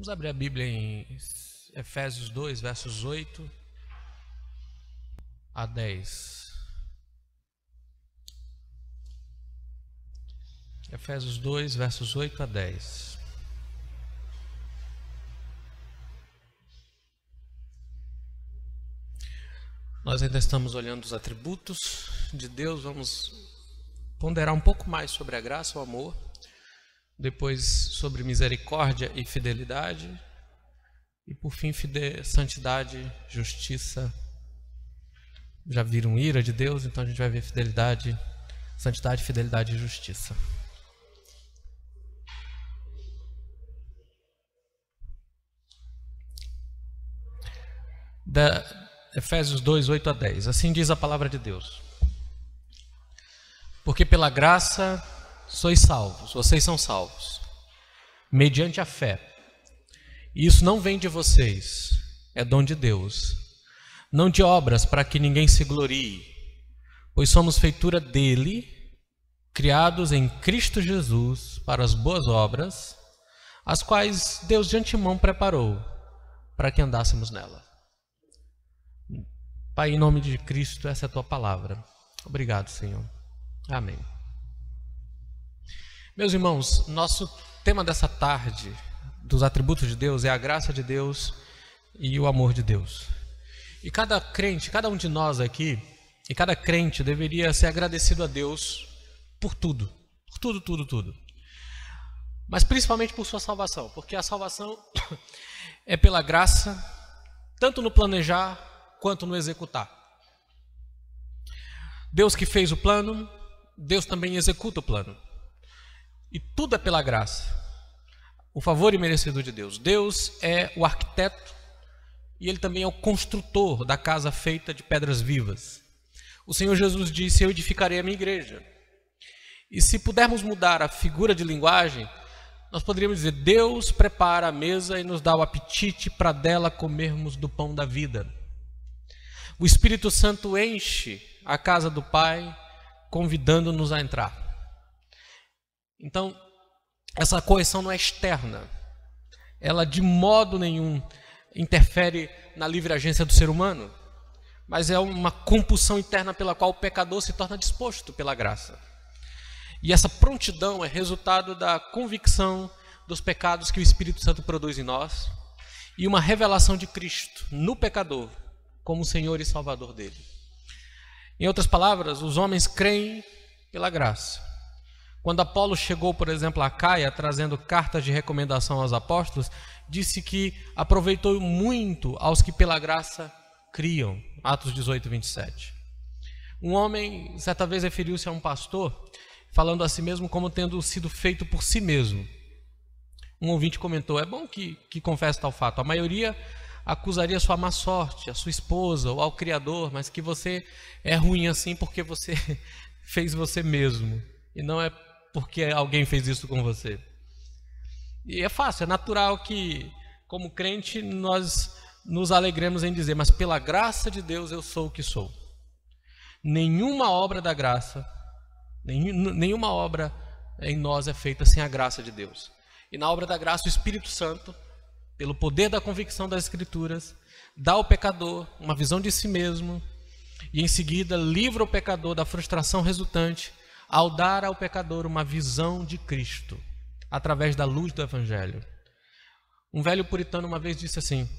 Vamos abrir a Bíblia em Efésios 2, versos 8 a 10. Efésios 2, versos 8 a 10. Nós ainda estamos olhando os atributos de Deus, vamos ponderar um pouco mais sobre a graça, o amor, depois sobre misericórdia e fidelidade, e por fim santidade, justiça. Já viram ira de Deus, então a gente vai ver fidelidade, santidade, fidelidade e justiça. Efésios 2, 8 a 10. Assim diz a palavra de Deus. Porque pela graça sois salvos, vocês são salvos, mediante a fé. E isso não vem de vocês, é dom de Deus. Não de obras para que ninguém se glorie, pois somos feitura dele, criados em Cristo Jesus para as boas obras, as quais Deus de antemão preparou para que andássemos nela. Pai, em nome de Cristo, essa é a tua palavra. Obrigado, Senhor. Amém. Meus irmãos, nosso tema dessa tarde dos atributos de Deus é a graça de Deus e o amor de Deus. E cada crente, cada um de nós aqui, e cada crente deveria ser agradecido a Deus por tudo. Por tudo. Mas principalmente por sua salvação, porque a salvação é pela graça, tanto no planejar quanto no executar. Deus que fez o plano, Deus também executa o plano. E tudo é pela graça. O favor imerecido de Deus. Deus é o arquiteto e Ele também é o construtor da casa feita de pedras vivas. O Senhor Jesus disse: eu edificarei a minha igreja. E se pudermos mudar a figura de linguagem, nós poderíamos dizer: Deus prepara a mesa e nos dá o apetite para dela comermos do pão da vida. O Espírito Santo enche a casa do Pai, convidando-nos a entrar. Então, essa correção não é externa. Ela de modo nenhum interfere na livre agência do ser humano, mas é uma compulsão interna pela qual o pecador se torna disposto pela graça. E essa prontidão é resultado da convicção dos pecados que o Espírito Santo produz em nós e uma revelação de Cristo no pecador como Senhor e Salvador dele. Em outras palavras, os homens creem pela graça. Quando Apolo chegou, por exemplo, a Caia, trazendo cartas de recomendação aos apóstolos, disse que aproveitou muito aos que pela graça criam. Atos 18, 27. Um homem, certa vez, referiu-se a um pastor, falando a si mesmo como tendo sido feito por si mesmo. Um ouvinte comentou: é bom que confesse tal fato. A maioria acusaria sua má sorte, a sua esposa ou ao Criador, mas que você é ruim assim porque você fez você mesmo, e não é porque alguém fez isso com você. E é fácil, é natural que, como crente, nós nos alegremos em dizer: mas pela graça de Deus eu sou o que sou. Nenhuma obra da graça, nenhuma obra em nós é feita sem a graça de Deus. E na obra da graça, o Espírito Santo, pelo poder da convicção das Escrituras, dá ao pecador uma visão de si mesmo e em seguida livra o pecador da frustração resultante ao dar ao pecador uma visão de Cristo através da luz do Evangelho. Um velho puritano uma vez disse assim: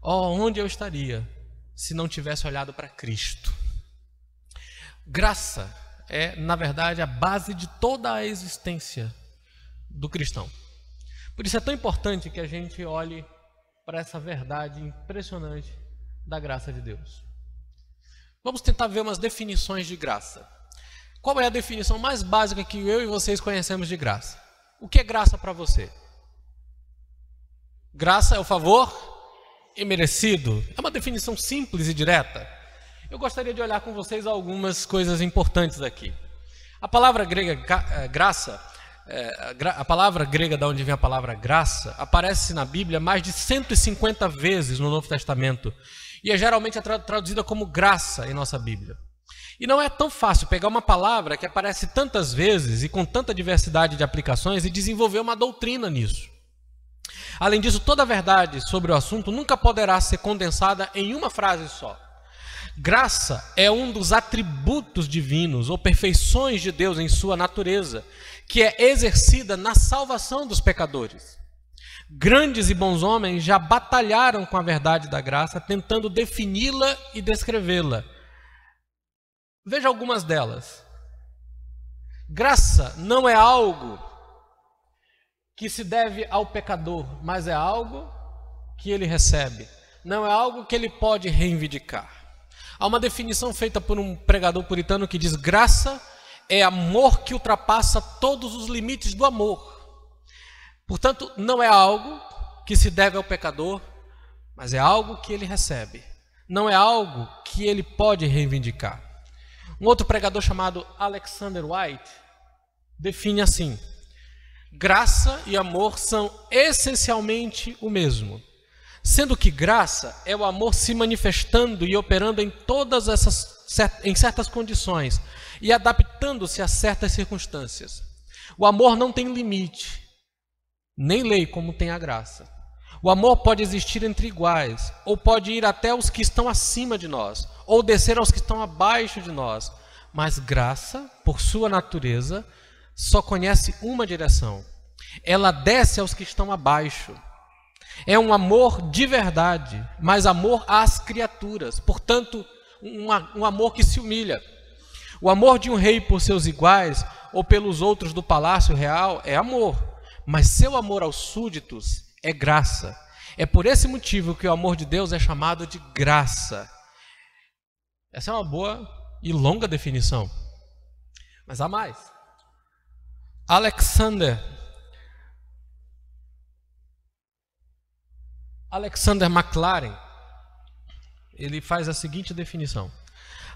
onde eu estaria se não tivesse olhado para Cristo? Graça é, na verdade, a base de toda a existência do cristão. Por isso é tão importante que a gente olhe para essa verdade impressionante da graça de Deus. Vamos tentar ver umas definições de graça. Qual é a definição mais básica que eu e vocês conhecemos de graça? O que é graça para você? Graça é o favor imerecido. É uma definição simples e direta. Eu gostaria de olhar com vocês algumas coisas importantes aqui. A palavra grega graça, a palavra grega da onde vem a palavra graça, aparece na Bíblia mais de 150 vezes no Novo Testamento e é geralmente traduzida como graça em nossa Bíblia. E não é tão fácil pegar uma palavra que aparece tantas vezes e com tanta diversidade de aplicações e desenvolver uma doutrina nisso. Além disso, toda a verdade sobre o assunto nunca poderá ser condensada em uma frase só. Graça é um dos atributos divinos ou perfeições de Deus em sua natureza, que é exercida na salvação dos pecadores. Grandes e bons homens já batalharam com a verdade da graça, tentando defini-la e descrevê-la. Veja algumas delas. Graça não é algo que se deve ao pecador, mas é algo que ele recebe. Não é algo que ele pode reivindicar. Há uma definição feita por um pregador puritano que diz: graça é amor que ultrapassa todos os limites do amor. Portanto, não é algo que se deve ao pecador, mas é algo que ele recebe. Não é algo que ele pode reivindicar. Um outro pregador chamado Alexander White define assim: graça e amor são essencialmente o mesmo, sendo que graça é o amor se manifestando e operando em certas condições e adaptando-se a certas circunstâncias. O amor não tem limite, nem lei como tem a graça. O amor pode existir entre iguais, ou pode ir até os que estão acima de nós, ou descer aos que estão abaixo de nós. Mas graça, por sua natureza, só conhece uma direção. Ela desce aos que estão abaixo. É um amor de verdade, mas amor às criaturas. Portanto, um amor que se humilha. O amor de um rei por seus iguais ou pelos outros do palácio real é amor, mas seu amor aos súditos é graça. É por esse motivo que o amor de Deus é chamado de graça. Essa é uma boa e longa definição, mas há mais. Alexander Maclaren, ele faz a seguinte definição: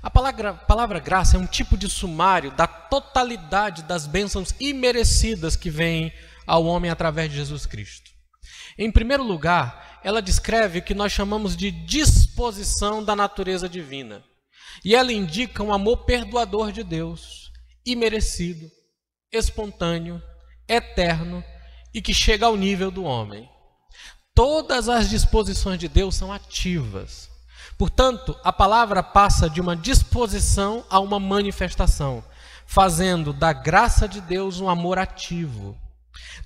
a palavra graça é um tipo de sumário da totalidade das bênçãos imerecidas que vêm ao homem através de Jesus Cristo. Em primeiro lugar, ela descreve o que nós chamamos de disposição da natureza divina. E ela indica um amor perdoador de Deus, imerecido, espontâneo, eterno e que chega ao nível do homem. Todas as disposições de Deus são ativas. Portanto, a palavra passa de uma disposição a uma manifestação, fazendo da graça de Deus um amor ativo.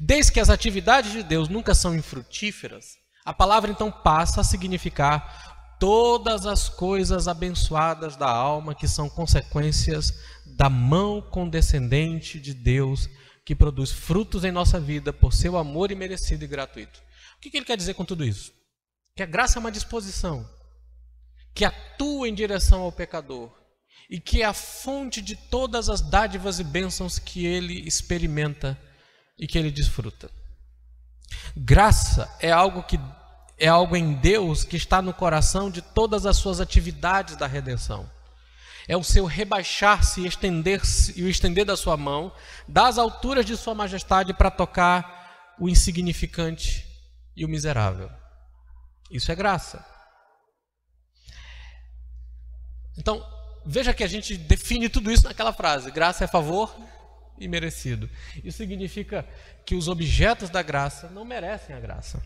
Desde que as atividades de Deus nunca são infrutíferas, a palavra então passa a significar todas as coisas abençoadas da alma que são consequências da mão condescendente de Deus que produz frutos em nossa vida por seu amor imerecido e gratuito. O que ele quer dizer com tudo isso? Que a graça é uma disposição que atua em direção ao pecador e que é a fonte de todas as dádivas e bênçãos que ele experimenta e que ele desfruta. Graça é algo em Deus que está no coração de todas as suas atividades da redenção. É o seu rebaixar-se e o estender da sua mão das alturas de sua majestade para tocar o insignificante e o miserável. Isso é graça. Então, veja que a gente define tudo isso naquela frase: graça é favor imerecido. Isso significa que os objetos da graça não merecem a graça.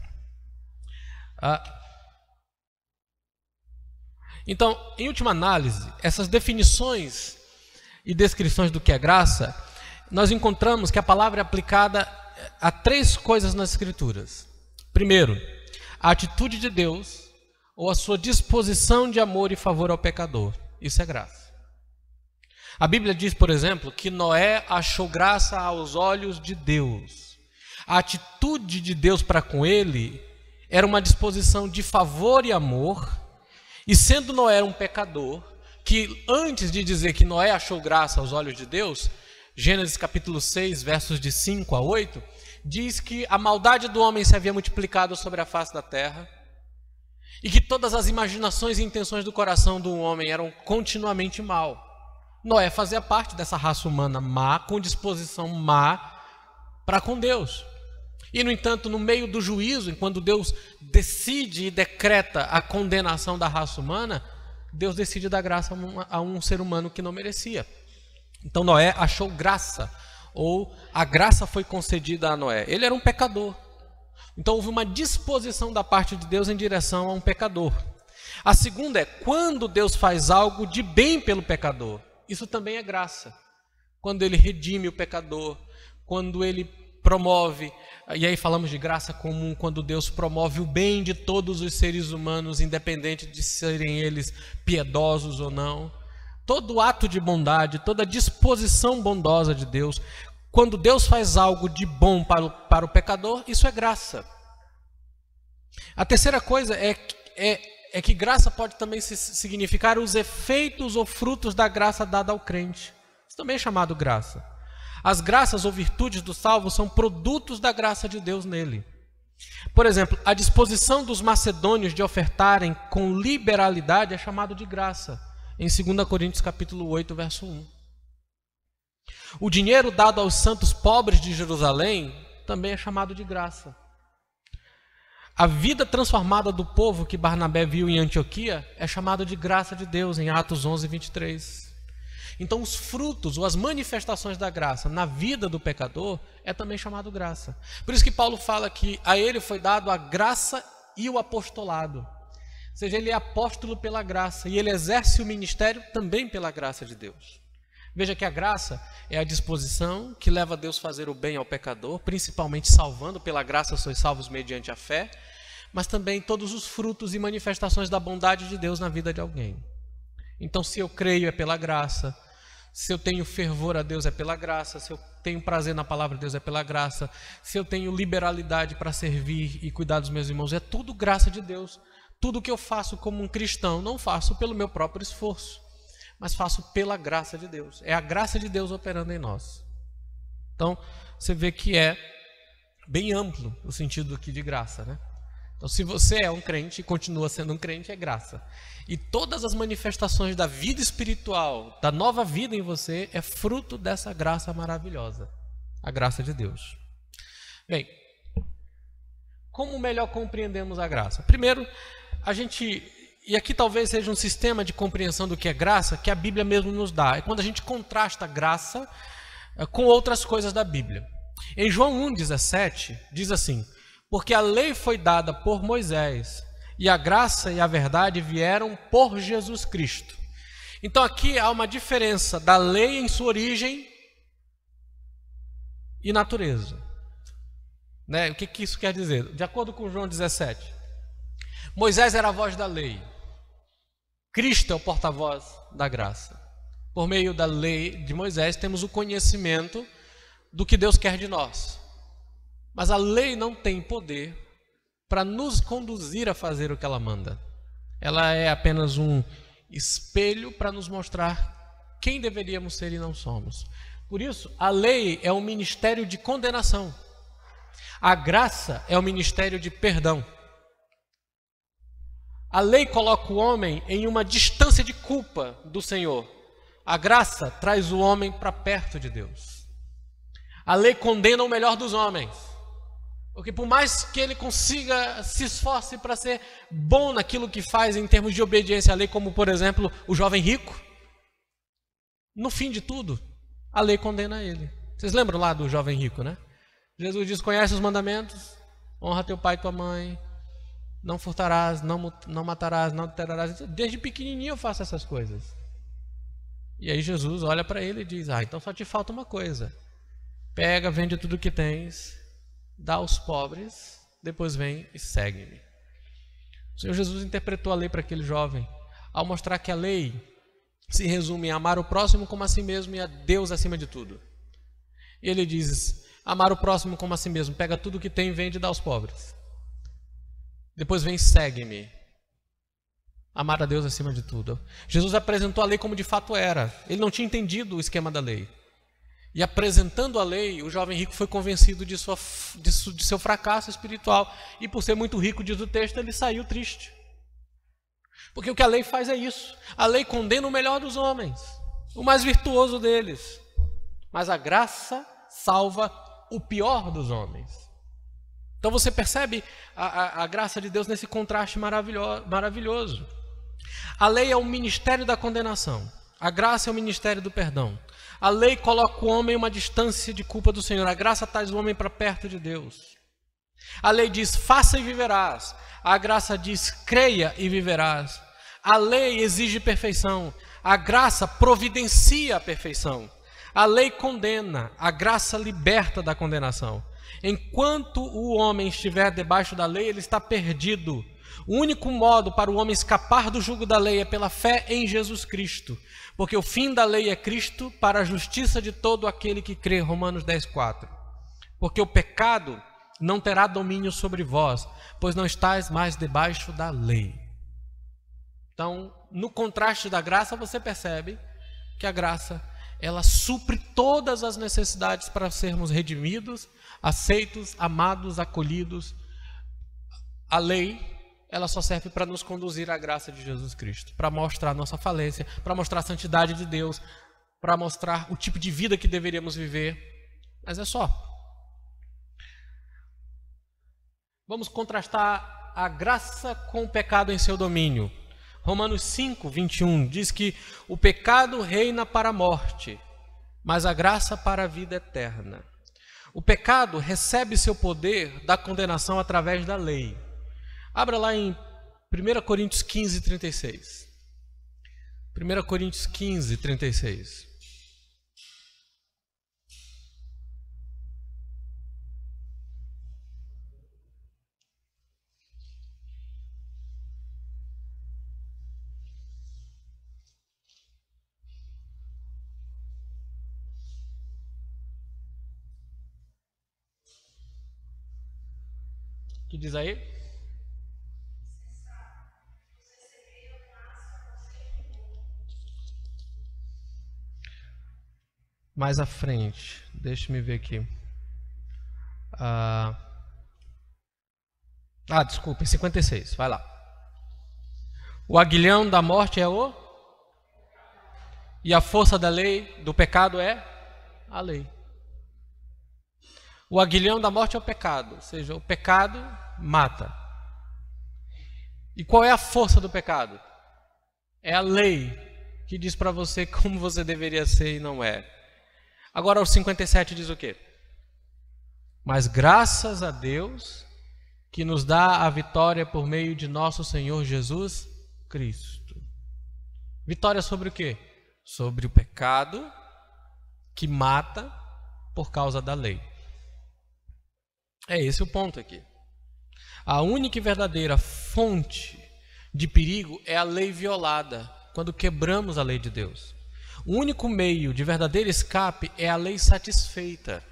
Então, em última análise, essas definições e descrições do que é graça, nós encontramos que a palavra é aplicada a três coisas nas Escrituras. Primeiro, a atitude de Deus ou a sua disposição de amor e favor ao pecador. Isso é graça. A Bíblia diz, por exemplo, que Noé achou graça aos olhos de Deus. A atitude de Deus para com ele era uma disposição de favor e amor, e sendo Noé um pecador, que antes de dizer que Noé achou graça aos olhos de Deus, Gênesis capítulo 6, versos de 5 a 8, diz que a maldade do homem se havia multiplicado sobre a face da terra, e que todas as imaginações e intenções do coração do homem eram continuamente mal. Noé fazia parte dessa raça humana má, com disposição má para com Deus. E, no entanto, no meio do juízo, quando Deus decide e decreta a condenação da raça humana, Deus decide dar graça a um ser humano que não merecia. Então Noé achou graça, ou a graça foi concedida a Noé. Ele era um pecador, Então houve uma disposição da parte de Deus em direção a um pecador. A segunda é quando Deus faz algo de bem pelo pecador. Isso também é graça. Quando ele redime o pecador, quando ele promove, e aí falamos de graça comum, quando Deus promove o bem de todos os seres humanos, independente de serem eles piedosos ou não. Todo ato de bondade, toda disposição bondosa de Deus, quando Deus faz algo de bom para o pecador, isso é graça. A terceira coisa é que graça pode também significar os efeitos ou frutos da graça dada ao crente. Isso também é chamado graça. As graças ou virtudes do salvo são produtos da graça de Deus nele. Por exemplo, a disposição dos macedônios de ofertarem com liberalidade é chamado de graça, em 2 Coríntios capítulo 8, verso 1. O dinheiro dado aos santos pobres de Jerusalém também é chamado de graça. A vida transformada do povo que Barnabé viu em Antioquia é chamado de graça de Deus, em Atos 11, 23. Então os frutos ou as manifestações da graça na vida do pecador é também chamado graça. Por isso que Paulo fala que a ele foi dado a graça e o apostolado. Ou seja, ele é apóstolo pela graça e ele exerce o ministério também pela graça de Deus. Veja que a graça é a disposição que leva a Deus a fazer o bem ao pecador, principalmente salvando, pela graça sois salvos mediante a fé, mas também todos os frutos e manifestações da bondade de Deus na vida de alguém. Então, se eu creio é pela graça, se eu tenho fervor a Deus é pela graça, se eu tenho prazer na palavra de Deus é pela graça, se eu tenho liberalidade para servir e cuidar dos meus irmãos, é tudo graça de Deus. Tudo que eu faço como um cristão, não faço pelo meu próprio esforço, mas faço pela graça de Deus. É a graça de Deus operando em nós. Então, você vê que é bem amplo o sentido aqui de graça, né? Então, se você é um crente e continua sendo um crente, é graça. E todas as manifestações da vida espiritual, da nova vida em você, é fruto dessa graça maravilhosa, a graça de Deus. Bem, como melhor compreendemos a graça? Primeiro, e aqui talvez seja um sistema de compreensão do que é graça, que a Bíblia mesmo nos dá. É quando a gente contrasta a graça com outras coisas da Bíblia. Em João 1,17, diz assim: porque a lei foi dada por Moisés, e a graça e a verdade vieram por Jesus Cristo. Então aqui há uma diferença da lei em sua origem e natureza. Né? O que isso quer dizer? De acordo com João 17, Moisés era a voz da lei, Cristo é o porta-voz da graça. Por meio da lei de Moisés temos o conhecimento do que Deus quer de nós. Mas a lei não tem poder para nos conduzir a fazer o que ela manda. Ela é apenas um espelho para nos mostrar quem deveríamos ser e não somos. Por isso, a lei é um ministério de condenação. A graça é um ministério de perdão. A lei coloca o homem em uma distância de culpa do Senhor. A graça traz o homem para perto de Deus. A lei condena o melhor dos homens. Porque por mais que ele consiga, se esforce para ser bom naquilo que faz em termos de obediência à lei, como por exemplo o jovem rico, no fim de tudo, a lei condena ele. Vocês lembram lá do jovem rico, né? Jesus diz: conhece os mandamentos, honra teu pai e tua mãe, não furtarás, não matarás, não adulterarás. Desde pequenininho eu faço essas coisas. E aí Jesus olha para ele e diz: então só te falta uma coisa. Pega, vende tudo que tens, dá aos pobres, depois vem e segue-me. O Senhor Jesus interpretou a lei para aquele jovem, ao mostrar que a lei se resume em amar o próximo como a si mesmo e a Deus acima de tudo. E ele diz: amar o próximo como a si mesmo, pega tudo que tem, vende e dá aos pobres. Depois vem e segue-me. Amar a Deus acima de tudo. Jesus apresentou a lei como de fato era. Ele não tinha entendido o esquema da lei. E apresentando a lei, o jovem rico foi convencido de seu fracasso espiritual. E por ser muito rico, diz o texto, ele saiu triste. Porque o que a lei faz é isso. A lei condena o melhor dos homens, o mais virtuoso deles. Mas a graça salva o pior dos homens. Então você percebe a graça de Deus nesse contraste maravilhoso. A lei é o ministério da condenação. A graça é o ministério do perdão. A lei coloca o homem em uma distância de culpa do Senhor. A graça traz o homem para perto de Deus. A lei diz, faça e viverás. A graça diz, creia e viverás. A lei exige perfeição. A graça providencia a perfeição. A lei condena. A graça liberta da condenação. Enquanto o homem estiver debaixo da lei, ele está perdido. O único modo para o homem escapar do jugo da lei é pela fé em Jesus Cristo. Porque o fim da lei é Cristo para a justiça de todo aquele que crê. Romanos 10:4. Porque o pecado não terá domínio sobre vós, pois não estáis mais debaixo da lei. Então, no contraste da graça, você percebe que a graça, ela supre todas as necessidades para sermos redimidos, aceitos, amados, acolhidos. A lei, ela só serve para nos conduzir à graça de Jesus Cristo, para mostrar a nossa falência, para mostrar a santidade de Deus, para mostrar o tipo de vida que deveríamos viver. Mas é só. Vamos contrastar a graça com o pecado em seu domínio. Romanos 5:21 diz que o pecado reina para a morte, mas a graça para a vida eterna. O pecado recebe seu poder da condenação através da lei. Abra lá em 1 Coríntios 15:36. 1 Coríntios 15:36. O que diz aí? Mais à frente, deixa-me ver aqui. Desculpa, 56, vai lá. O aguilhão da morte é o... E a força da lei, do pecado é a lei. O aguilhão da morte é o pecado, ou seja, o pecado mata. E qual é a força do pecado? É a lei que diz para você como você deveria ser e não é. Agora o 57 diz o quê? Mas graças a Deus que nos dá a vitória por meio de nosso Senhor Jesus Cristo. Vitória sobre o quê? Sobre o pecado que mata por causa da lei. É esse o ponto aqui. A única e verdadeira fonte de perigo é a lei violada, quando quebramos a lei de Deus. O único meio de verdadeiro escape é a lei satisfeita.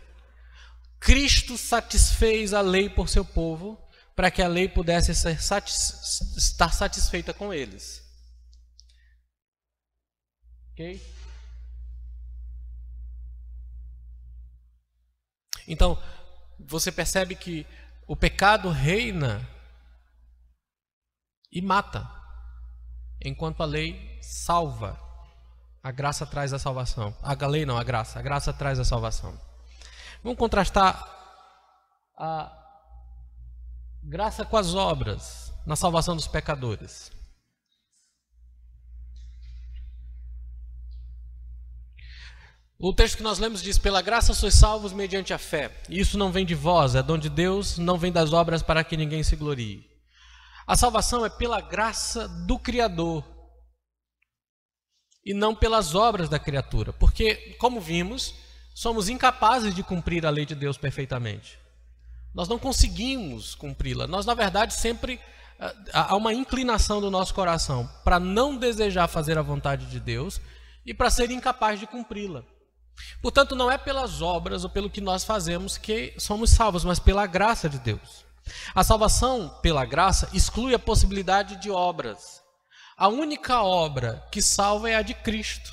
Cristo satisfez a lei por seu povo, para que a lei pudesse estar satisfeita com eles. Ok? Então, você percebe que o pecado reina e mata, enquanto a lei salva. A graça traz a salvação. A lei não, a graça traz a salvação. Vamos contrastar a graça com as obras na salvação dos pecadores. O texto que nós lemos diz: pela graça sois salvos mediante a fé. Isso não vem de vós, é dom de Deus, não vem das obras para que ninguém se glorie. A salvação é pela graça do Criador e não pelas obras da criatura, porque, como vimos, somos incapazes de cumprir a lei de Deus perfeitamente. Nós não conseguimos cumpri-la. Nós, na verdade, sempre há uma inclinação do nosso coração para não desejar fazer a vontade de Deus e para ser incapaz de cumpri-la. Portanto, não é pelas obras ou pelo que nós fazemos que somos salvos, mas pela graça de Deus. A salvação pela graça exclui a possibilidade de obras. A única obra que salva é a de Cristo.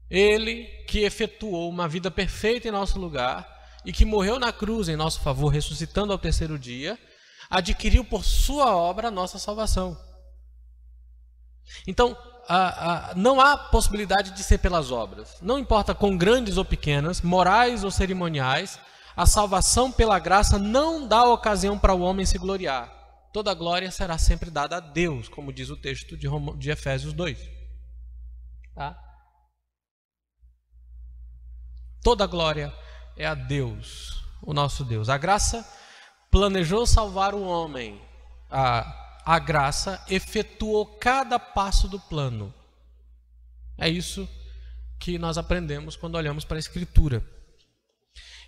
Ele que efetuou uma vida perfeita em nosso lugar e que morreu na cruz em nosso favor, ressuscitando ao terceiro dia, adquiriu por sua obra a nossa salvação. Então, não há possibilidade de ser pelas obras. Não importa quão grandes ou pequenas, morais ou cerimoniais, a salvação pela graça não dá ocasião para o homem se gloriar. Toda a glória será sempre dada a Deus, como diz o texto de Efésios 2. Tá? Toda a glória é a Deus, o nosso Deus. A graça planejou salvar o homem, a graça efetuou cada passo do plano. É isso que nós aprendemos quando olhamos para a Escritura.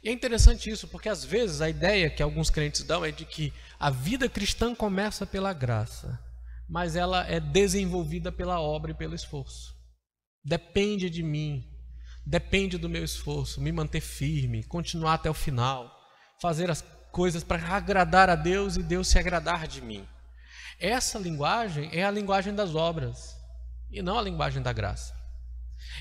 E é interessante isso, porque às vezes a ideia que alguns crentes dão é de que a vida cristã começa pela graça, mas ela é desenvolvida pela obra e pelo esforço. Depende de mim, depende do meu esforço, me manter firme, continuar até o final, fazer as coisas para agradar a Deus e Deus se agradar de mim. Essa linguagem é a linguagem das obras e não a linguagem da graça.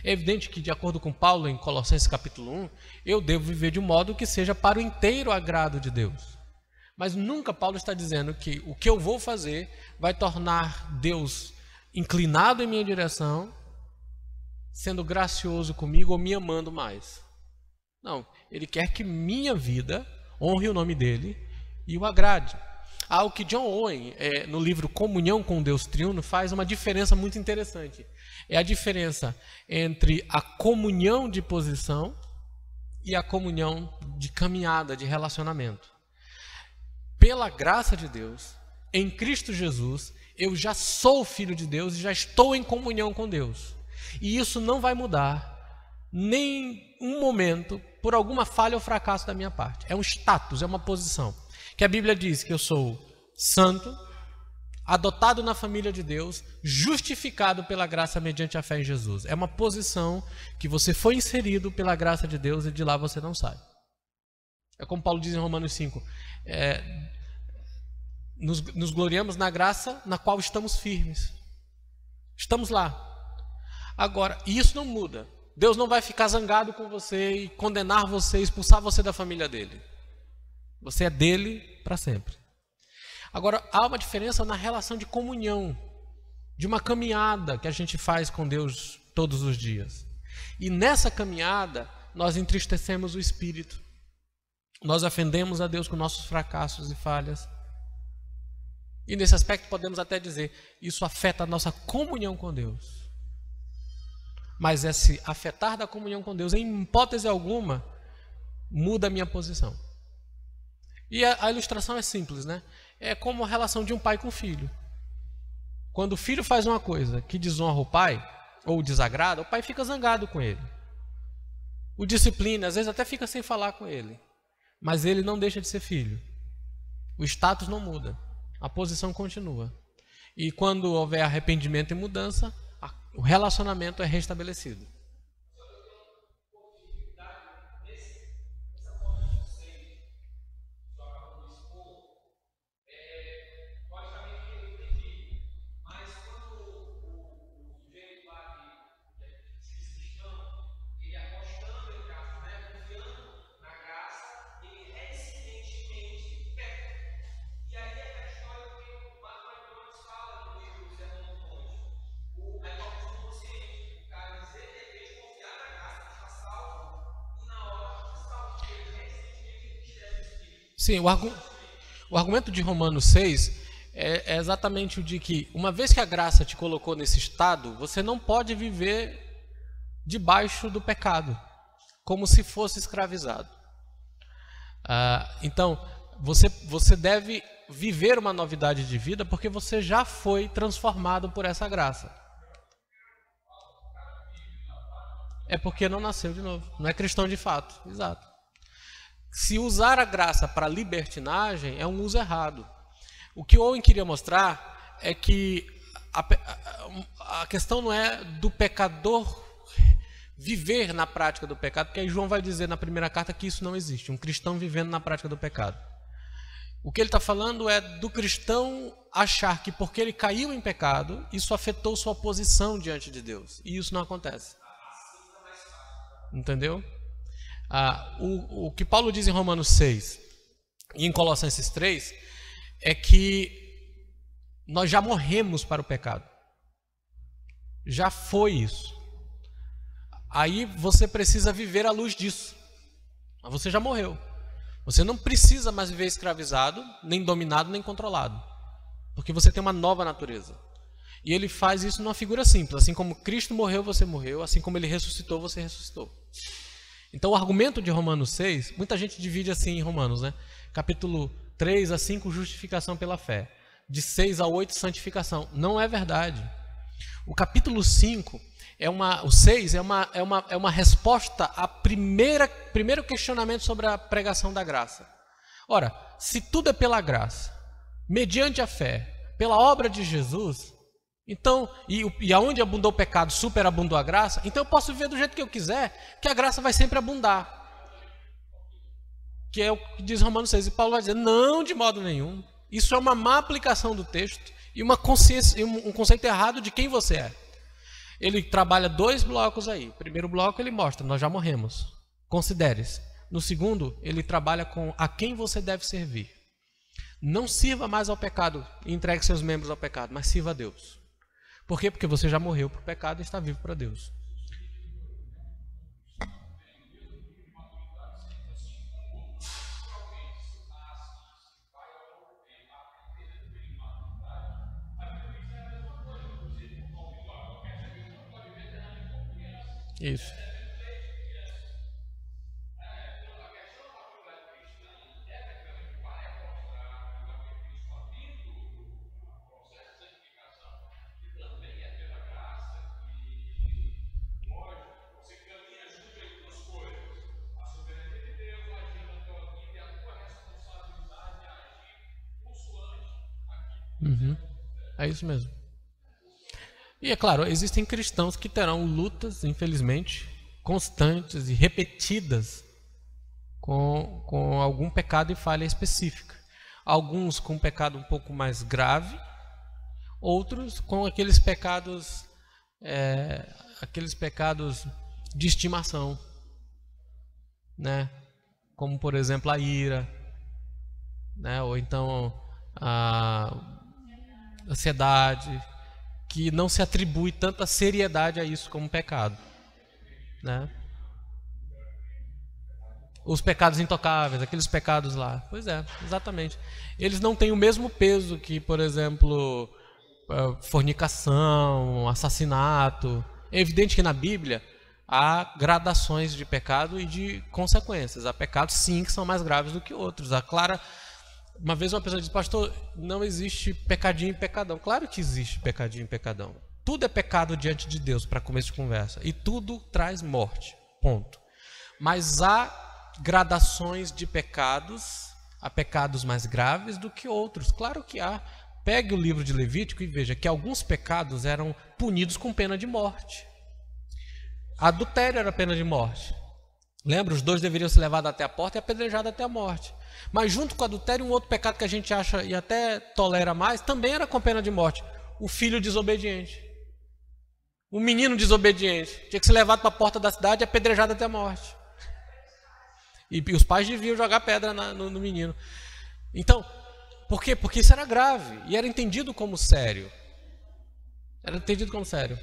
É evidente que, de acordo com Paulo em Colossenses capítulo 1, eu devo viver de um modo que seja para o inteiro agrado de Deus. Mas nunca Paulo está dizendo que o que eu vou fazer vai tornar Deus inclinado em minha direção, sendo gracioso comigo ou me amando mais. Não, ele quer que minha vida honre o nome dele e o agrade. O que John Owen, no livro Comunhão com Deus Triuno, faz uma diferença muito interessante. É a diferença entre a comunhão de posição e a comunhão de caminhada, de relacionamento. Pela graça de Deus, em Cristo Jesus, eu já sou filho de Deus e já estou em comunhão com Deus. E isso não vai mudar nem um momento por alguma falha ou fracasso da minha parte. É um status, é uma posição. Que a Bíblia diz que eu sou santo, adotado na família de Deus, justificado pela graça mediante a fé em Jesus. É uma posição que você foi inserido pela graça de Deus e de lá você não sai. É como Paulo diz em Romanos 5, nos gloriamos na graça na qual estamos firmes. Estamos lá. Agora, isso não muda. Deus não vai ficar zangado com você e condenar você, expulsar você da família dele. Você é dele para sempre. Agora, há uma diferença na relação de comunhão, de uma caminhada que a gente faz com Deus todos os dias. E nessa caminhada, nós entristecemos o Espírito. Nós ofendemos a Deus com nossos fracassos e falhas. E nesse aspecto podemos até dizer, isso afeta a nossa comunhão com Deus. Mas esse afetar da comunhão com Deus, em hipótese alguma, muda a minha posição. E a ilustração é simples, né? É como a relação de um pai com o filho. Quando o filho faz uma coisa que desonra o pai, ou desagrada, o pai fica zangado com ele. O disciplina, às vezes até fica sem falar com ele. Mas ele não deixa de ser filho. O status não muda. A posição continua. E quando houver arrependimento e mudança, o relacionamento é restabelecido. Sim, o argumento de Romanos 6 é exatamente o de que, uma vez que a graça te colocou nesse estado, você não pode viver debaixo do pecado, como se fosse escravizado. Então, você deve viver uma novidade de vida, porque você já foi transformado por essa graça. É porque não nasceu de novo, não é cristão de fato, exato. Se usar a graça para libertinagem é um uso errado. O que Owen queria mostrar é que a questão não é do pecador viver na prática do pecado, porque aí João vai dizer na primeira carta que isso não existe, um cristão vivendo na prática do pecado. O que ele está falando é do cristão achar que porque ele caiu em pecado, isso afetou sua posição diante de Deus. E isso não acontece. Entendeu? O que Paulo diz em Romanos 6 e em Colossenses 3 é que nós já morremos para o pecado. Já foi isso. Aí você precisa viver à luz disso. Mas você já morreu. Você não precisa mais viver escravizado, nem dominado, nem controlado. Porque você tem uma nova natureza. E ele faz isso numa figura simples. Assim como Cristo morreu, você morreu. Assim como ele ressuscitou, você ressuscitou. Então o argumento de Romanos 6, muita gente divide assim em Romanos, né? Capítulo 3 a 5, justificação pela fé. De 6 a 8, santificação. Não é verdade. O capítulo 5, o 6 é uma resposta ao primeiro questionamento sobre a pregação da graça. Ora, se tudo é pela graça, mediante a fé, pela obra de Jesus, então, e aonde abundou o pecado, superabundou a graça, então eu posso viver do jeito que eu quiser, que a graça vai sempre abundar. Que é o que diz Romanos 6. E Paulo vai dizer, não, de modo nenhum. Isso é uma má aplicação do texto e uma consciência, um conceito errado de quem você é. Ele trabalha 2 blocos aí. O primeiro bloco ele mostra, nós já morremos. Considere-se. No segundo, ele trabalha com a quem você deve servir. Não sirva mais ao pecado e entregue seus membros ao pecado, mas sirva a Deus. Por quê? Porque você já morreu para o pecado e está vivo para Deus. Isso. É isso mesmo. E é claro, existem cristãos que terão lutas, infelizmente, constantes e repetidas com algum pecado e falha específica. Alguns com um pecado um pouco mais grave, outros com aqueles pecados de estimação, né? Como, por exemplo, a ira, né? Ou então a ansiedade, que não se atribui tanta seriedade a isso como pecado, né? Os pecados intocáveis, aqueles pecados lá. Pois é, exatamente. Eles não têm o mesmo peso que, por exemplo, fornicação, assassinato. É evidente que na Bíblia há gradações de pecado e de consequências. Há pecados, sim, que são mais graves do que outros. Uma vez uma pessoa disse, pastor, não existe pecadinho e pecadão. Claro que existe pecadinho e pecadão. Tudo é pecado diante de Deus, para começo de conversa. E tudo traz morte, ponto. Mas há gradações de pecados, há pecados mais graves do que outros. Claro que há. Pegue o livro de Levítico e veja que alguns pecados eram punidos com pena de morte. Adultério era pena de morte. Lembra? Os 2 deveriam ser levados até a porta e apedrejados até a morte. Mas junto com o adultério, um outro pecado que a gente acha e até tolera mais, também era com pena de morte. O filho desobediente. O menino desobediente. Tinha que ser levado para a porta da cidade e apedrejado até a morte. E os pais deviam jogar pedra no menino. Então, por quê? Porque isso era grave e era entendido como sério. Era entendido como sério.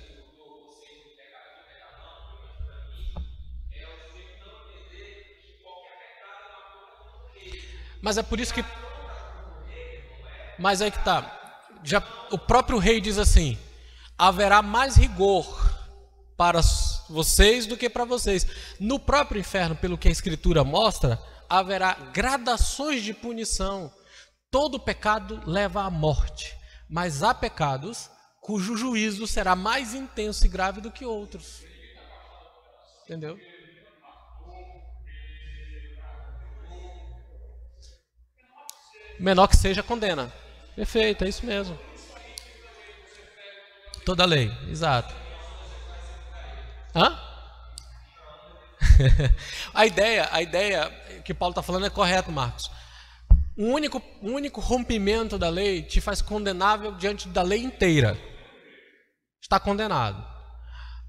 Mas é por isso que... Mas é que tá. O próprio rei diz assim, haverá mais rigor para vocês do que para vocês. No próprio inferno, pelo que a Escritura mostra, haverá gradações de punição. Todo pecado leva à morte, mas há pecados cujo juízo será mais intenso e grave do que outros. Entendeu? Menor que seja, condena. Perfeito, é isso mesmo. Toda a lei, exato. Hã? A ideia que Paulo está falando é correta, Marcos. Um único rompimento da lei te faz condenável diante da lei inteira. Está condenado.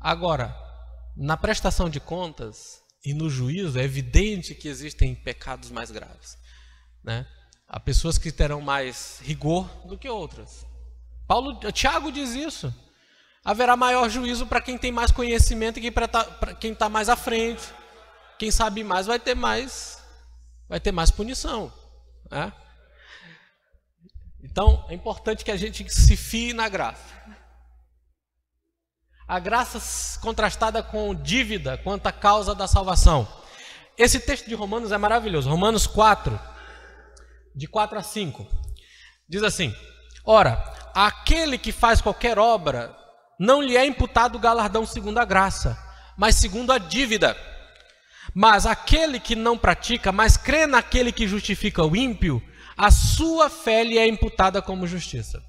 Agora, na prestação de contas e no juízo, é evidente que existem pecados mais graves, né? Há pessoas que terão mais rigor do que outras. Tiago diz isso. Haverá maior juízo para quem tem mais conhecimento e que para quem está mais à frente. Quem sabe mais vai ter mais punição, né? Então, é importante que a gente se fie na graça. A graça contrastada com dívida quanto à causa da salvação. Esse texto de Romanos é maravilhoso. Romanos 4, de 4 a 5. Diz assim: ora, aquele que faz qualquer obra, não lhe é imputado o galardão segundo a graça, mas segundo a dívida. Mas aquele que não pratica, mas crê naquele que justifica o ímpio, a sua fé lhe é imputada como justiça.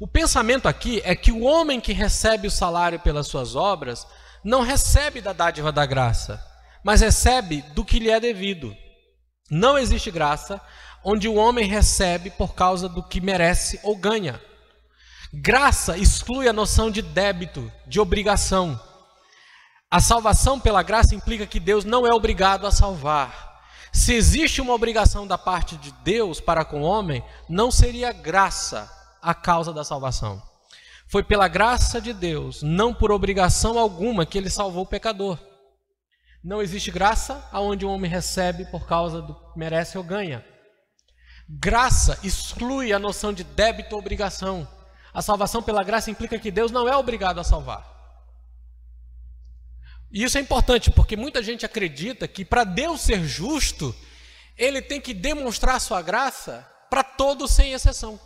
O pensamento aqui é que o homem que recebe o salário pelas suas obras, não recebe da dádiva da graça, mas recebe do que lhe é devido. Não existe graça onde o homem recebe por causa do que merece ou ganha. Graça exclui a noção de débito, de obrigação. A salvação pela graça implica que Deus não é obrigado a salvar. Se existe uma obrigação da parte de Deus para com o homem, não seria graça a causa da salvação. Foi pela graça de Deus, não por obrigação alguma, que ele salvou o pecador. Não existe graça aonde o homem recebe por causa do que merece ou ganha. Graça exclui a noção de débito ou obrigação. A salvação pela graça implica que Deus não é obrigado a salvar. E isso é importante porque muita gente acredita que para Deus ser justo, ele tem que demonstrar a sua graça para todos sem exceção.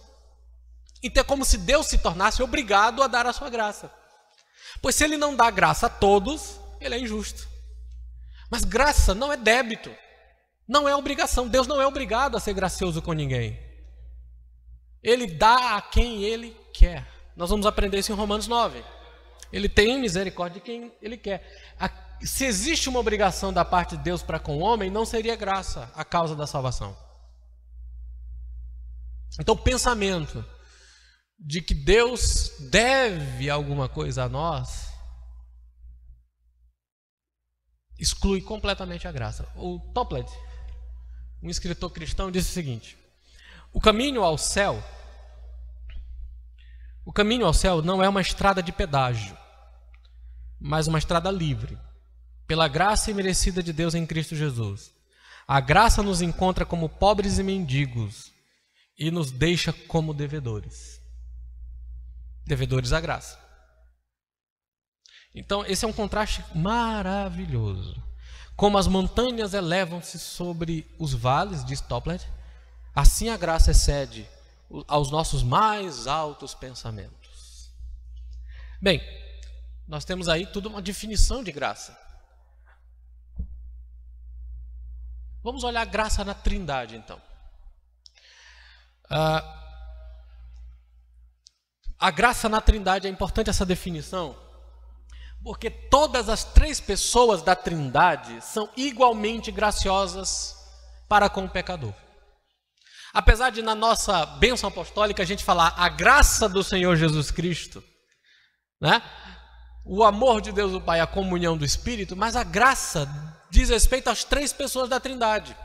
Então é como se Deus se tornasse obrigado a dar a sua graça. Pois se ele não dá graça a todos, ele é injusto. Mas graça não é débito, não é obrigação. Deus não é obrigado a ser gracioso com ninguém. Ele dá a quem ele quer. Nós vamos aprender isso em Romanos 9. Ele tem misericórdia de quem ele quer. Se existe uma obrigação da parte de Deus para com o homem, não seria graça a causa da salvação. Então o pensamento de que Deus deve alguma coisa a nós exclui completamente a graça. O Toplady, um escritor cristão, disse o seguinte: o caminho ao céu não é uma estrada de pedágio, mas uma estrada livre, pela graça imerecida de Deus em Cristo Jesus. A graça nos encontra como pobres e mendigos e nos deixa como devedores. Devedores à graça. Então, esse é um contraste maravilhoso. Como as montanhas elevam-se sobre os vales, diz Toplady, assim a graça excede aos nossos mais altos pensamentos. Bem, nós temos aí tudo uma definição de graça. Vamos olhar a graça na Trindade, então. A graça na Trindade, é importante essa definição, porque todas as 3 pessoas da Trindade são igualmente graciosas para com o pecador. Apesar de na nossa bênção apostólica a gente falar a graça do Senhor Jesus Cristo, né? O amor de Deus o Pai, a comunhão do Espírito, mas a graça diz respeito às 3 pessoas da Trindade.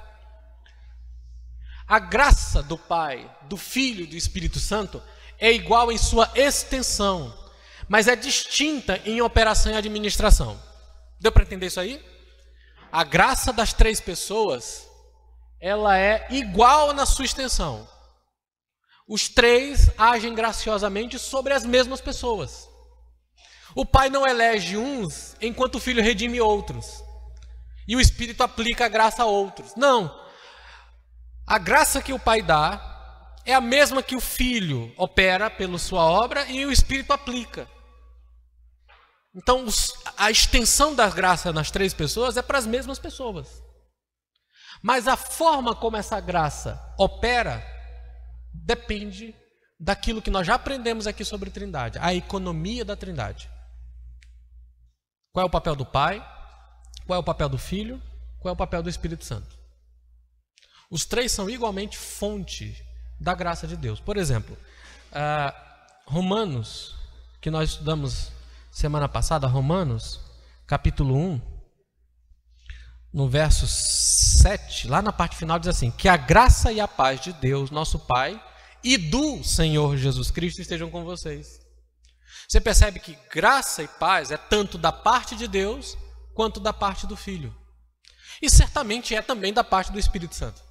A graça do Pai, do Filho e do Espírito Santo é igual em sua extensão, mas é distinta em operação e administração. Deu para entender isso aí? A graça das 3 pessoas, ela é igual na sua extensão. Os 3 agem graciosamente sobre as mesmas pessoas. O Pai não elege uns, enquanto o Filho redime outros. E o Espírito aplica a graça a outros. Não. A graça que o Pai dá é a mesma que o Filho opera pela sua obra e o Espírito aplica. Então, a extensão da graça nas 3 pessoas é para as mesmas pessoas. Mas a forma como essa graça opera depende daquilo que nós já aprendemos aqui sobre Trindade, a economia da Trindade. Qual é o papel do Pai? Qual é o papel do Filho? Qual é o papel do Espírito Santo? Os 3 são igualmente fonte da graça de Deus. Por exemplo, Romanos, que nós estudamos semana passada, Romanos, capítulo 1, no verso 7, lá na parte final diz assim: que a graça e a paz de Deus, nosso Pai, e do Senhor Jesus Cristo estejam com vocês. Você percebe que graça e paz é tanto da parte de Deus quanto da parte do Filho. E certamente é também da parte do Espírito Santo.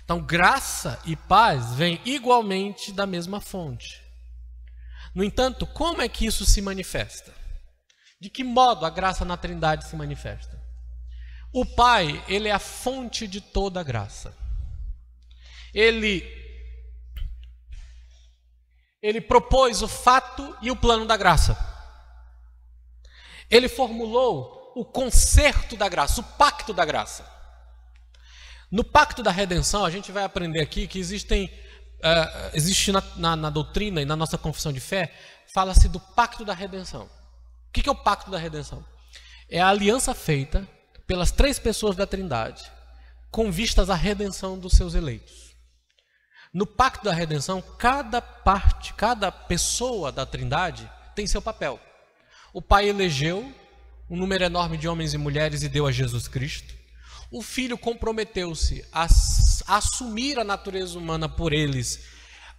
Então, graça e paz vêm igualmente da mesma fonte. No entanto, como é que isso se manifesta? De que modo a graça na Trindade se manifesta? O Pai, ele é a fonte de toda a graça. Ele propôs o fato e o plano da graça. Ele formulou o concerto da graça, o pacto da graça. No pacto da redenção, a gente vai aprender aqui que existe na doutrina e na nossa confissão de fé, fala-se do pacto da redenção. O que é o pacto da redenção? É a aliança feita pelas três pessoas da Trindade, com vistas à redenção dos seus eleitos. No pacto da redenção, cada pessoa da Trindade tem seu papel. O Pai elegeu um número enorme de homens e mulheres e deu a Jesus Cristo. O Filho comprometeu-se a assumir a natureza humana por eles,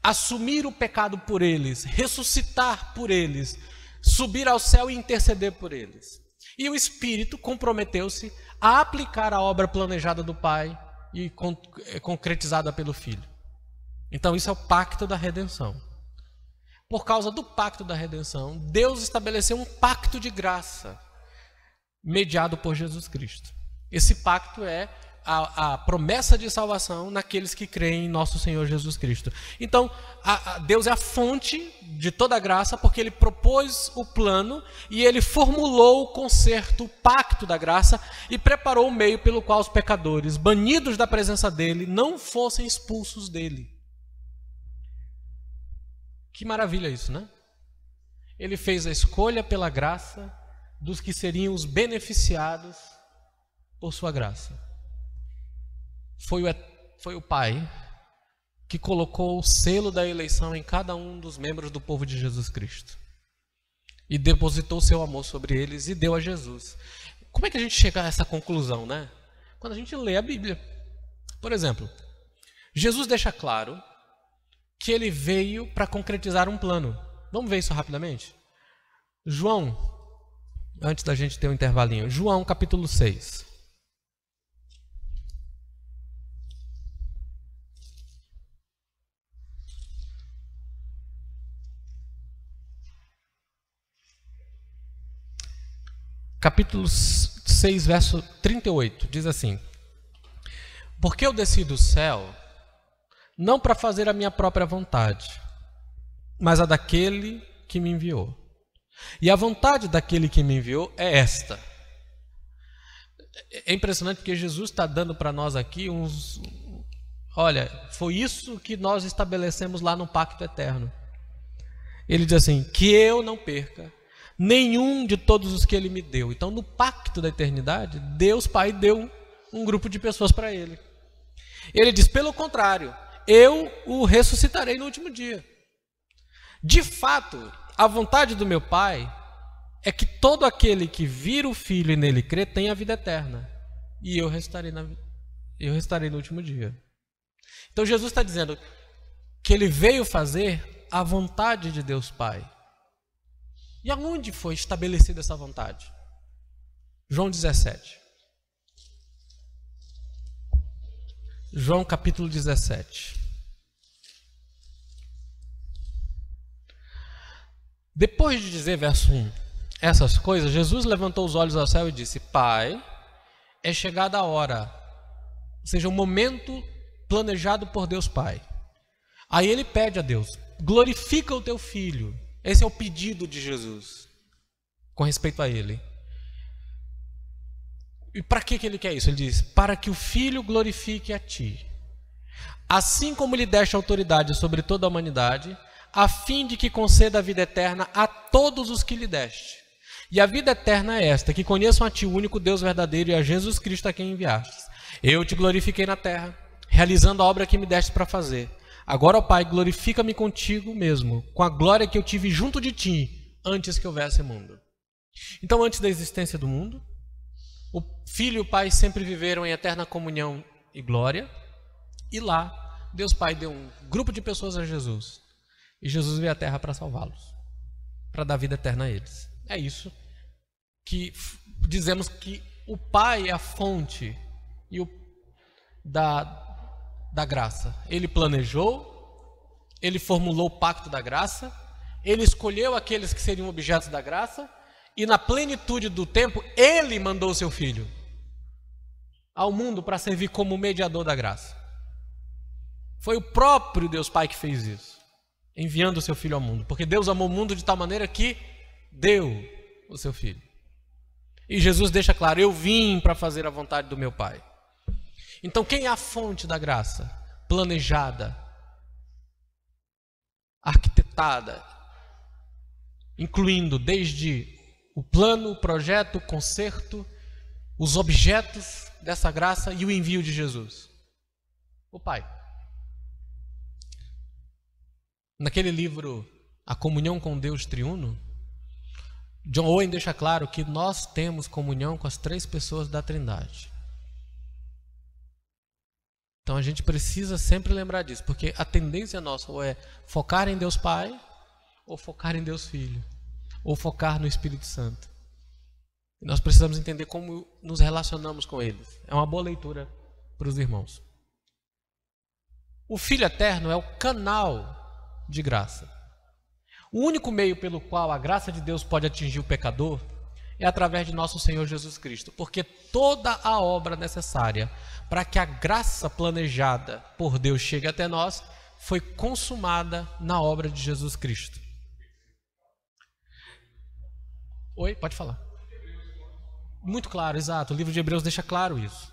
assumir o pecado por eles, ressuscitar por eles, subir ao céu e interceder por eles. E o Espírito comprometeu-se a aplicar a obra planejada do Pai e concretizada pelo Filho. Então isso é o pacto da redenção. Por causa do pacto da redenção, Deus estabeleceu um pacto de graça, mediado por Jesus Cristo. Esse pacto é a promessa de salvação naqueles que creem em nosso Senhor Jesus Cristo. Então, Deus é a fonte de toda a graça, porque Ele propôs o plano e Ele formulou o concerto, o pacto da graça e preparou o meio pelo qual os pecadores, banidos da presença dEle, não fossem expulsos dEle. Que maravilha isso, né? Ele fez a escolha pela graça dos que seriam os beneficiados por sua graça. Foi o Pai que colocou o selo da eleição em cada um dos membros do povo de Jesus Cristo. E depositou seu amor sobre eles e deu a Jesus. Como é que a gente chega a essa conclusão, né? Quando a gente lê a Bíblia. Por exemplo, Jesus deixa claro que ele veio para concretizar um plano. Vamos ver isso rapidamente? João, antes da gente ter um intervalinho. João capítulo 6. Capítulo 6, verso 38, diz assim: porque eu desci do céu, não para fazer a minha própria vontade, mas a daquele que me enviou. E a vontade daquele que me enviou é esta. É impressionante porque Jesus está dando para nós aqui uns... Olha, foi isso que nós estabelecemos lá no Pacto Eterno. Ele diz assim, que eu não perca nenhum de todos os que Ele me deu. Então, no Pacto da Eternidade, Deus Pai deu um grupo de pessoas para Ele. Ele diz, pelo contrário, eu o ressuscitarei no último dia. De fato, a vontade do meu Pai é que todo aquele que vir o Filho e nele crê tenha a vida eterna. E eu restarei no último dia. Então Jesus está dizendo que Ele veio fazer a vontade de Deus Pai. E aonde foi estabelecida essa vontade? João 17. João capítulo 17. Depois de dizer, verso 1, essas coisas, Jesus levantou os olhos ao céu e disse, Pai, é chegada a hora, ou seja, o momento planejado por Deus Pai. Aí ele pede a Deus, glorifica o teu Filho. Esse é o pedido de Jesus com respeito a Ele. E para que Ele quer isso? Ele diz, para que o Filho glorifique a Ti, assim como lhe deste autoridade sobre toda a humanidade, a fim de que conceda a vida eterna a todos os que lhe deste. E a vida eterna é esta, que conheçam a Ti, o único Deus verdadeiro, e a Jesus Cristo a quem enviastes. Eu te glorifiquei na terra, realizando a obra que me deste para fazer. Agora, ó Pai, glorifica-me contigo mesmo, com a glória que eu tive junto de Ti, antes que houvesse mundo. Então, antes da existência do mundo, o Filho e o Pai sempre viveram em eterna comunhão e glória. E lá, Deus Pai deu um grupo de pessoas a Jesus. E Jesus veio à terra para salvá-los, para dar vida eterna a eles. É isso que dizemos que o Pai é a fonte da graça. Ele planejou, Ele formulou o pacto da graça, Ele escolheu aqueles que seriam objetos da graça, e na plenitude do tempo, Ele mandou o seu Filho ao mundo para servir como mediador da graça. Foi o próprio Deus Pai que fez isso, enviando o seu Filho ao mundo. Porque Deus amou o mundo de tal maneira que deu o seu Filho. E Jesus deixa claro, eu vim para fazer a vontade do meu Pai. Então quem é a fonte da graça? Planejada, arquitetada, incluindo desde o plano, o projeto, o conserto, os objetos dessa graça e o envio de Jesus. O Pai. Naquele livro, A Comunhão com Deus Triuno, John Owen deixa claro que nós temos comunhão com as 3 pessoas da Trindade. Então a gente precisa sempre lembrar disso, porque a tendência nossa ou é focar em Deus Pai, ou focar em Deus Filho, ou focar no Espírito Santo. E nós precisamos entender como nos relacionamos com eles. É uma boa leitura para os irmãos. O Filho Eterno é o canal de graça. O único meio pelo qual a graça de Deus pode atingir o pecador é através de nosso Senhor Jesus Cristo, porque toda a obra necessária para que a graça planejada por Deus chegue até nós foi consumada na obra de Jesus Cristo. Oi, pode falar. Muito claro, exato. O livro de Hebreus deixa claro isso.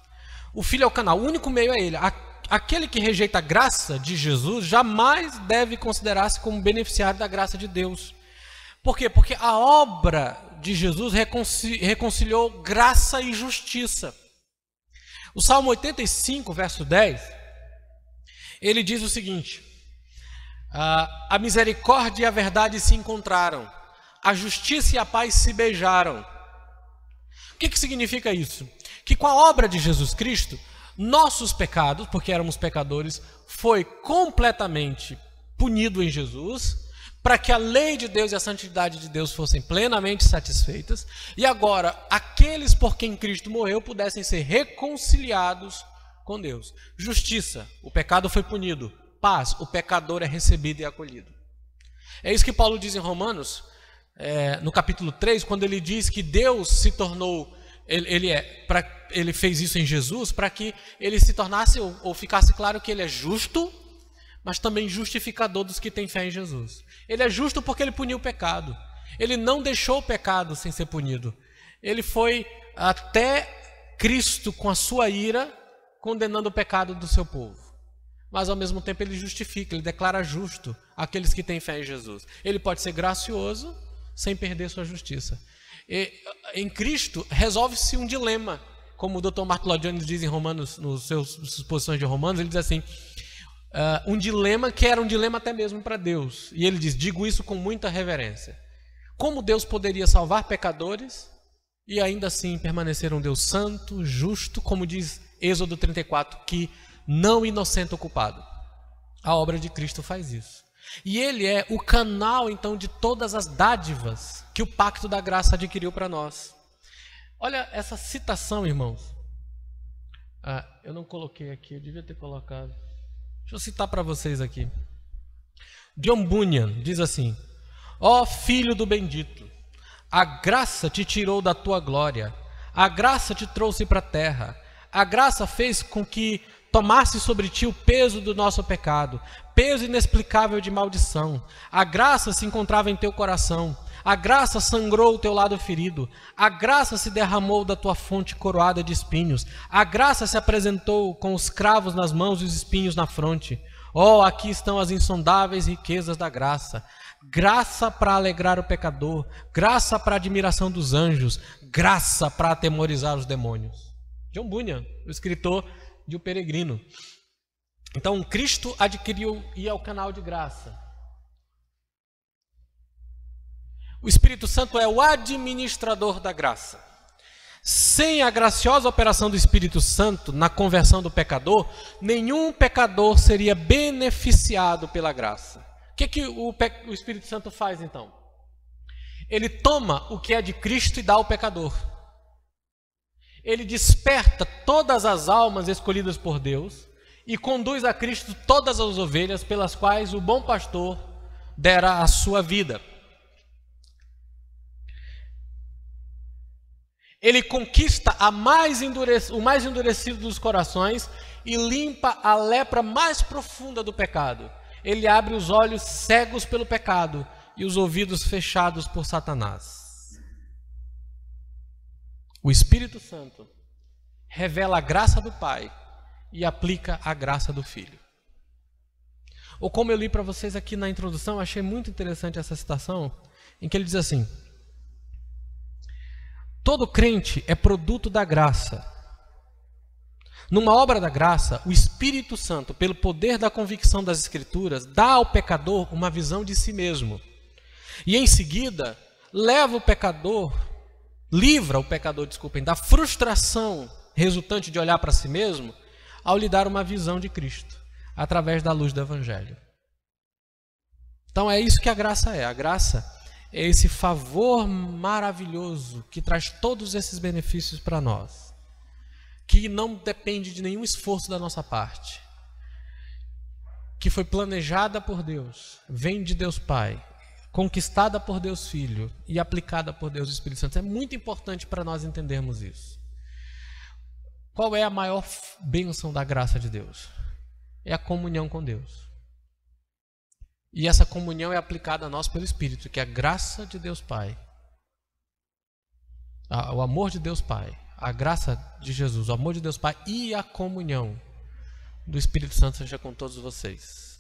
O Filho é o canal, o único meio é ele. Aquele que rejeita a graça de Jesus jamais deve considerar-se como beneficiário da graça de Deus. Por quê? Porque a obra de Jesus reconciliou graça e justiça. O Salmo 85, verso 10, ele diz o seguinte: a misericórdia e a verdade se encontraram, a justiça e a paz se beijaram. O que significa isso? Que com a obra de Jesus Cristo, nossos pecados, porque éramos pecadores, foi completamente punido em Jesus, para que a lei de Deus e a santidade de Deus fossem plenamente satisfeitas, e agora aqueles por quem Cristo morreu pudessem ser reconciliados com Deus. Justiça, o pecado foi punido. Paz, o pecador é recebido e acolhido. É isso que Paulo diz em Romanos, no capítulo 3, quando ele diz que Deus se tornou, ele fez isso em Jesus para que ele se tornasse, ou ficasse claro que ele é justo, mas também justificador dos que têm fé em Jesus. Ele é justo porque ele puniu o pecado. Ele não deixou o pecado sem ser punido. Ele foi até Cristo com a sua ira, condenando o pecado do seu povo. Mas ao mesmo tempo ele justifica, ele declara justo aqueles que têm fé em Jesus. Ele pode ser gracioso sem perder sua justiça. E, em Cristo resolve-se um dilema, como o Dr. Martin Lloyd Jones diz em Romanos, nas suas exposições de Romanos, ele diz assim, um dilema que era um dilema até mesmo para Deus. E ele diz, digo isso com muita reverência. Como Deus poderia salvar pecadores e ainda assim permanecer um Deus santo, justo, como diz Êxodo 34, que não inocenta o culpado? A obra de Cristo faz isso. E ele é o canal, então, de todas as dádivas que o pacto da graça adquiriu para nós. Olha essa citação, irmãos. Eu não coloquei aqui, eu devia ter colocado. Deixa eu citar para vocês aqui. John Bunyan diz assim: ó filho do bendito, a graça te tirou da tua glória, a graça te trouxe para a terra, a graça fez com que tomasse sobre ti o peso do nosso pecado, peso inexplicável de maldição. A graça se encontrava em teu coração, a graça sangrou o teu lado ferido, a graça se derramou da tua fonte coroada de espinhos, a graça se apresentou com os cravos nas mãos e os espinhos na fronte. Oh, aqui estão as insondáveis riquezas da graça. Graça para alegrar o pecador, graça para a admiração dos anjos, graça para atemorizar os demônios. John Bunyan, o escritor de O Peregrino. Então, Cristo adquiriu e é o canal de graça. O Espírito Santo é o administrador da graça. Sem a graciosa operação do Espírito Santo na conversão do pecador, nenhum pecador seria beneficiado pela graça. O que o Espírito Santo faz, então? Ele toma o que é de Cristo e dá ao pecador. Ele desperta todas as almas escolhidas por Deus e conduz a Cristo todas as ovelhas pelas quais o bom pastor dera a sua vida. Ele conquista o mais endurecido dos corações e limpa a lepra mais profunda do pecado. Ele abre os olhos cegos pelo pecado e os ouvidos fechados por Satanás. O Espírito Santo revela a graça do Pai e aplica a graça do Filho. Ou como eu li para vocês aqui na introdução, achei muito interessante essa citação, em que ele diz assim: todo crente é produto da graça. Numa obra da graça, o Espírito Santo, pelo poder da convicção das Escrituras, dá ao pecador uma visão de si mesmo. E em seguida, livra o pecador, da frustração resultante de olhar para si mesmo, ao lhe dar uma visão de Cristo, através da luz do Evangelho. Então é isso que a graça é. A graça é esse favor maravilhoso que traz todos esses benefícios para nós, que não depende de nenhum esforço da nossa parte, que foi planejada por Deus, vem de Deus Pai, conquistada por Deus Filho e aplicada por Deus Espírito Santo. É muito importante para nós entendermos isso. Qual é a maior bênção da graça de Deus? É a comunhão com Deus. E essa comunhão é aplicada a nós pelo Espírito, que é a graça de Deus Pai, o amor de Deus Pai, a graça de Jesus, o amor de Deus Pai e a comunhão do Espírito Santo seja com todos vocês.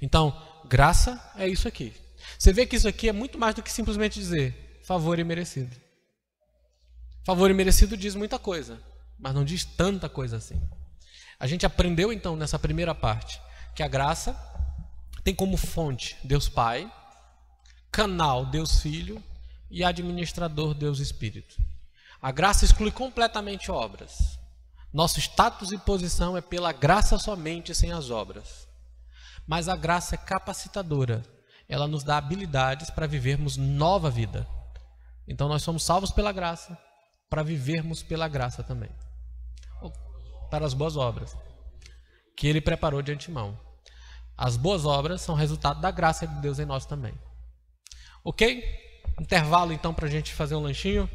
Então, graça é isso aqui. Você vê que isso aqui é muito mais do que simplesmente dizer favor imerecido. Favor imerecido diz muita coisa, mas não diz tanta coisa assim. A gente aprendeu então nessa primeira parte que a graça tem como fonte Deus Pai, canal Deus Filho e administrador Deus Espírito. A graça exclui completamente obras. Nosso status e posição é pela graça somente, sem as obras. Mas a graça é capacitadora. Ela nos dá habilidades para vivermos nova vida. Então nós somos salvos pela graça, para vivermos pela graça também. Para as boas obras que Ele preparou de antemão. As boas obras são resultado da graça de Deus em nós também. Ok? Intervalo então para a gente fazer um lanchinho.